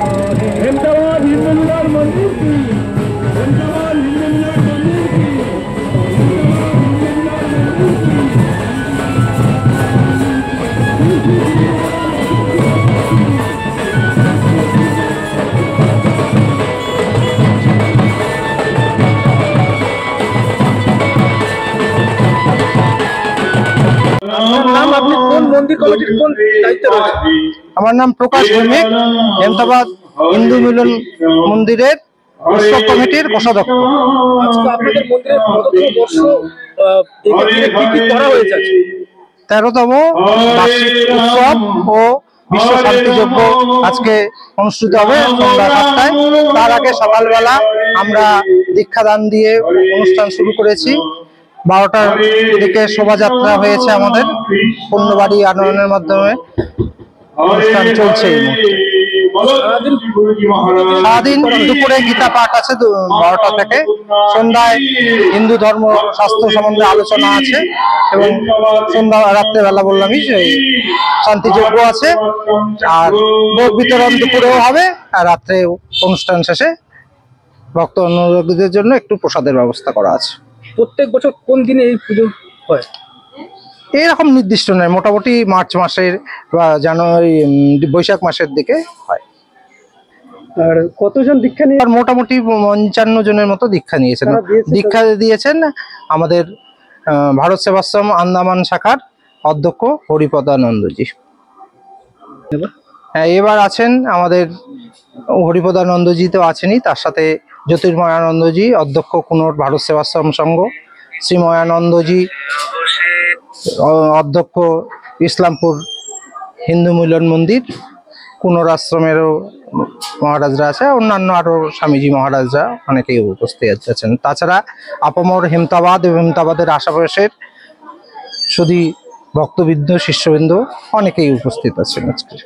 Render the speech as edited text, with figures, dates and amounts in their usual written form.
हेमताबाद हिंदू मिलन मंदिर की, हेमताबाद हिंदू मिलन मंदिर की, নাম আপনি কোন মন্দির কমিটির কোন দায়িত্বে রয়েছে? আমার নাম প্রকাশ ভৌমিক, হেমতাবাদ হিন্দু মিলন মন্দিরের উৎসব কমিটির কোষাধ্যক্ষ। আজকে আপনাদের মন্দিরের কততম বর্ষ, এক্ষেত্রে কি কি করা হয়েছে? 13তম বার্ষিক উৎসব ও বিশ্ব শান্তি যজ্ঞ আজকে অনুষ্ঠিত হবে সন্ধ্যা 7টায়। তার আগে সকালবেলা আমরা দীক্ষাদান দিয়ে অনুষ্ঠান শুরু করেছি। 12টার দিকে শোভাযাত্রা হয়েছে, আমাদের পূর্ণবাড়ি আনয়নের মাধ্যমে অনুষ্ঠান চলছে এই মুহূর্তে। সারাদিন দুপুরে গীতা পাঠ আছে 12টা থেকে, সন্ধ্যায় হিন্দু ধর্ম শাস্ত্র সম্বন্ধে আলোচনা আছে এবং সন্ধ্যা রাত্রেবেলা বললামই যে শান্তিযজ্ঞ আছে। আর ভোগ বিতরণ দুপুরেও হবে, আর রাত্রে অনুষ্ঠান শেষে ভক্ত অনুরাগীদের জন্য একটু প্রসাদের ব্যবস্থা করা আছে। প্রত্যেক বছর কোন দিনে এই পুজো হয়? এরকম নির্দিষ্ট নয়, মোটামুটি মার্চ মাসের বা জানুয়ারি বৈশাখ মাসের দিকে হয়। আর কতজন দীক্ষা নিয়ে? আর মোটামুটি 55 জনের মতো দীক্ষা নিয়েছেন। দীক্ষা দিয়েছেন আমাদের ভারত সেবাশ্রম আন্দামান শাখার অধ্যক্ষ হরিপদানন্দজি। হ্যাঁ, এবার আছেন আমাদের হরিপদানন্দজি তো আছেনই, তার সাথে জ্যোতির্ময়ানন্দজি অধ্যক্ষ কুনোট ভারত সেবাশ্রম সংঘ, শ্রীময়ানন্দজি অধ্যক্ষ ইসলামপুর হিন্দু মিলন মন্দির, কুনোর আশ্রমেরও মহারাজরা আছে, অন্যান্য আরো স্বামীজি মহারাজরা অনেকেই উপস্থিত আছেন। তাছাড়া আপামর হেমতাবাদ এবং হেমতাবাদের আশেপাশের শুধু ভক্তবৃন্দ শিষ্যবৃন্দ অনেকেই উপস্থিত আছেন আজকে।